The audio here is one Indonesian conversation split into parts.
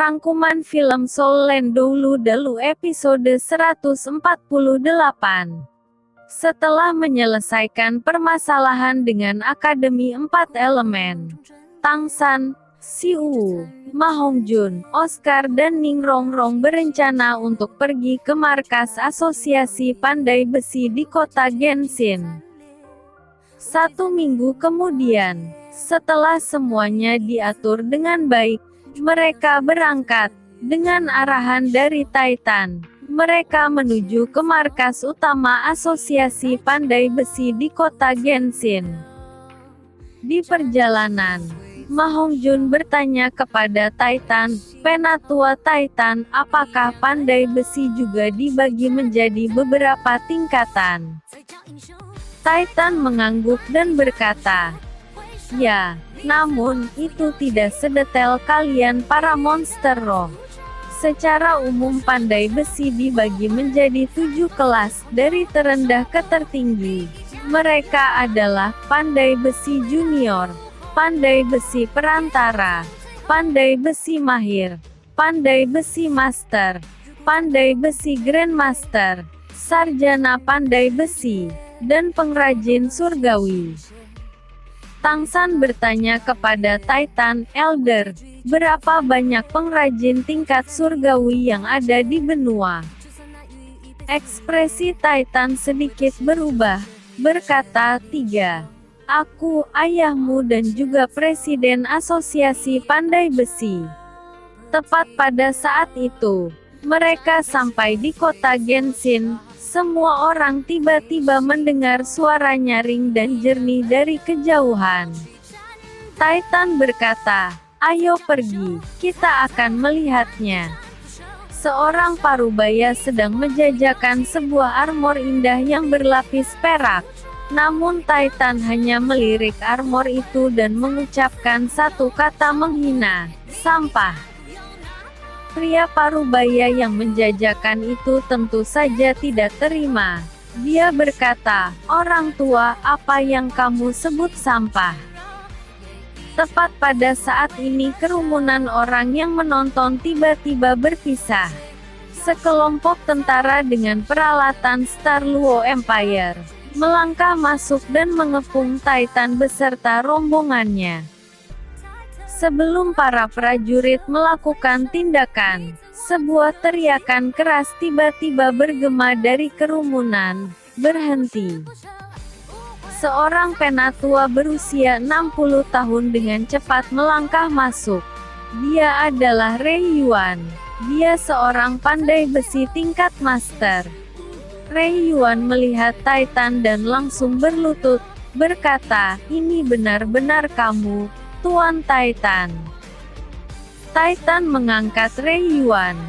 Rangkuman film Soul Land Doulu Dalu episode 148. Setelah menyelesaikan permasalahan dengan Akademi 4 Elemen, Tang San, Siu, Ma Hongjun, Oscar dan Ning Rongrong berencana untuk pergi ke markas Asosiasi Pandai Besi di kota Genshin. 1 minggu kemudian, setelah semuanya diatur dengan baik, mereka berangkat. Dengan arahan dari Titan, mereka menuju ke markas utama Asosiasi Pandai Besi di kota Genshin. Di perjalanan, Ma Hongjun bertanya kepada Titan, "Penatua Titan, apakah pandai besi juga dibagi menjadi beberapa tingkatan?" Titan mengangguk dan berkata, "Ya, namun itu tidak sedetail kalian para monster roh. Secara umum pandai besi dibagi menjadi 7 kelas, dari terendah ke tertinggi. Mereka adalah pandai besi junior, pandai besi perantara, pandai besi mahir, pandai besi master, pandai besi grandmaster, sarjana pandai besi, dan pengrajin surgawi." Tang San bertanya kepada Titan Elder, "Berapa banyak pengrajin tingkat surgawi yang ada di benua?" Ekspresi Titan sedikit berubah, berkata, "3. Aku, ayahmu dan juga presiden Asosiasi Pandai Besi." Tepat pada saat itu, mereka sampai di kota Genshin. Semua orang tiba-tiba mendengar suara nyaring dan jernih dari kejauhan. Titan berkata, "Ayo pergi, kita akan melihatnya." Seorang parubaya sedang menjajakan sebuah armor indah yang berlapis perak. Namun Titan hanya melirik armor itu dan mengucapkan satu kata menghina, "Sampah." Pria parubaya yang menjajakan itu tentu saja tidak terima. Dia berkata, "Orang tua, apa yang kamu sebut sampah?" Tepat pada saat ini kerumunan orang yang menonton tiba-tiba berpisah. Sekelompok tentara dengan peralatan Star Luo Empire melangkah masuk dan mengepung Titan beserta rombongannya. Sebelum para prajurit melakukan tindakan, sebuah teriakan keras tiba-tiba bergema dari kerumunan, "Berhenti!" Seorang penatua berusia 60 tahun dengan cepat melangkah masuk. Dia adalah Rei Yuan. Dia seorang pandai besi tingkat master. Rei Yuan melihat Titan dan langsung berlutut, berkata, "Ini benar-benar kamu, Tuan Titan." Titan mengangkat Rei Yuan.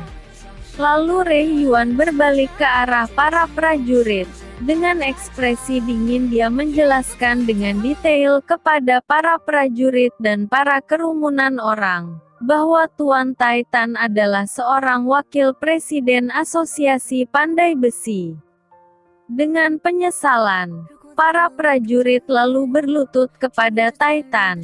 Lalu Rei Yuan berbalik ke arah para prajurit. Dengan ekspresi dingin dia menjelaskan dengan detail kepada para prajurit dan para kerumunan orang, bahwa Tuan Titan adalah seorang wakil presiden Asosiasi Pandai Besi. Dengan penyesalan, para prajurit lalu berlutut kepada Titan.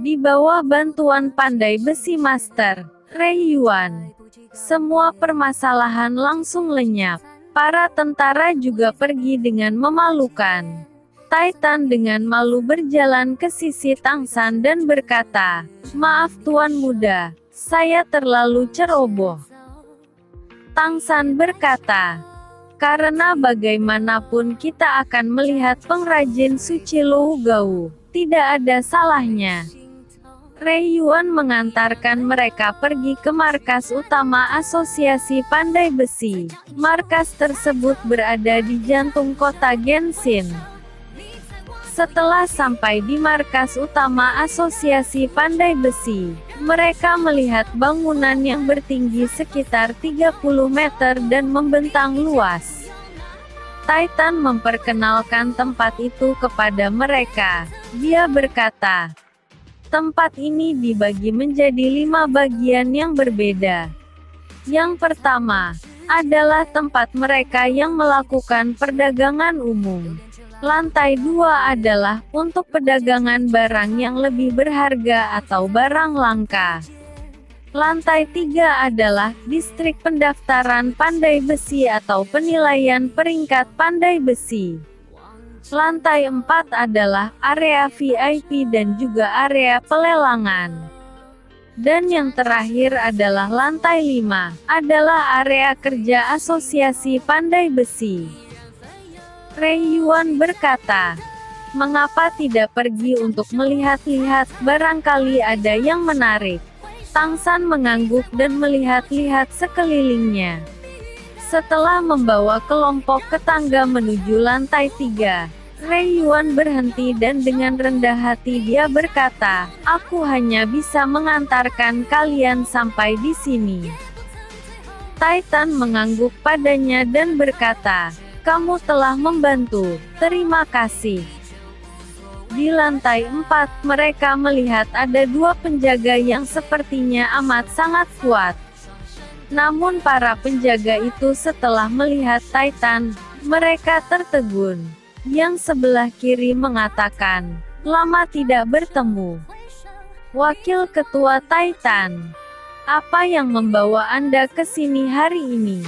Di bawah bantuan pandai besi master, Rei Yuan, semua permasalahan langsung lenyap. Para tentara juga pergi dengan memalukan. Titan dengan malu berjalan ke sisi Tang San dan berkata, "Maaf Tuan Muda, saya terlalu ceroboh." Tang San berkata, "Karena bagaimanapun kita akan melihat pengrajin suci Lou Gao, tidak ada salahnya." Rei Yuan mengantarkan mereka pergi ke markas utama Asosiasi Pandai Besi. Markas tersebut berada di jantung kota Genshin. Setelah sampai di markas utama Asosiasi Pandai Besi, mereka melihat bangunan yang bertinggi sekitar 30 meter dan membentang luas. Titan memperkenalkan tempat itu kepada mereka. Dia berkata, "Tempat ini dibagi menjadi 5 bagian yang berbeda. Yang pertama, adalah tempat mereka yang melakukan perdagangan umum. Lantai 2 adalah untuk perdagangan barang yang lebih berharga atau barang langka. Lantai 3 adalah distrik pendaftaran pandai besi atau penilaian peringkat pandai besi. Lantai 4 adalah area VIP dan juga area pelelangan. Dan yang terakhir adalah lantai 5, adalah area kerja Asosiasi Pandai Besi. Rei Yuan berkata, "Mengapa tidak pergi untuk melihat-lihat, barangkali ada yang menarik." Tang San mengangguk dan melihat-lihat sekelilingnya. Setelah membawa kelompok tetangga menuju lantai 3, Rei Yuan berhenti dan dengan rendah hati dia berkata, "Aku hanya bisa mengantarkan kalian sampai di sini." Titan mengangguk padanya dan berkata, "Kamu telah membantu, terima kasih." Di lantai 4, mereka melihat ada 2 penjaga yang sepertinya amat sangat kuat. Namun para penjaga itu setelah melihat Titan, mereka tertegun. Yang sebelah kiri mengatakan, "Lama tidak bertemu." Wakil Ketua Titan, "Apa yang membawa Anda ke sini hari ini?"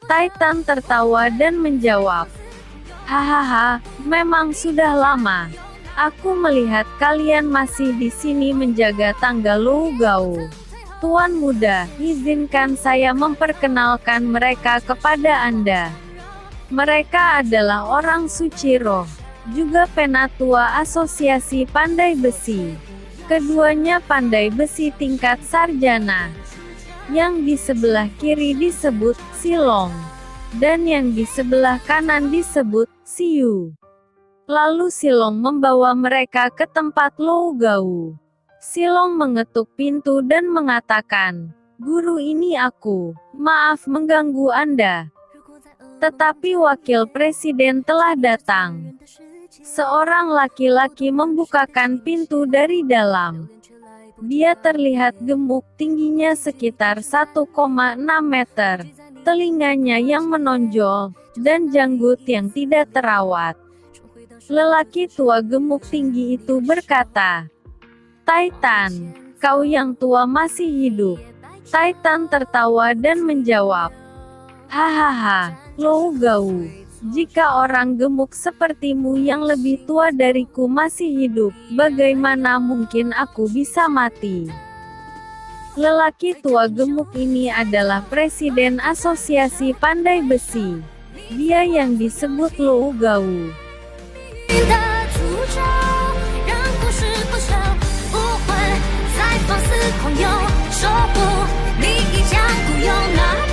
Titan tertawa dan menjawab, "Hahaha, memang sudah lama. Aku melihat kalian masih di sini menjaga tangga Lou Gao. Tuan muda, izinkan saya memperkenalkan mereka kepada Anda. Mereka adalah orang suci roh, juga penatua Asosiasi Pandai Besi. Keduanya pandai besi tingkat sarjana. Yang di sebelah kiri disebut Silong, dan yang di sebelah kanan disebut Siu." Lalu Silong membawa mereka ke tempat Lou Gao. Silong mengetuk pintu dan mengatakan, "Guru, ini aku. Maaf mengganggu Anda." Tetapi wakil presiden telah datang. Seorang laki-laki membukakan pintu dari dalam. Dia terlihat gemuk, tingginya sekitar 1,6 meter, telinganya yang menonjol, dan janggut yang tidak terawat. Lelaki tua gemuk tinggi itu berkata, "Titan, kau yang tua masih hidup." Titan tertawa dan menjawab, "Hahaha, Lou Gao, jika orang gemuk sepertimu yang lebih tua dariku masih hidup, bagaimana mungkin aku bisa mati?" Lelaki tua gemuk ini adalah presiden Asosiasi Pandai Besi. Dia yang disebut Lou Gao. 的诅咒，让故事不朽，不会再放肆狂游，说不，你已将孤勇了。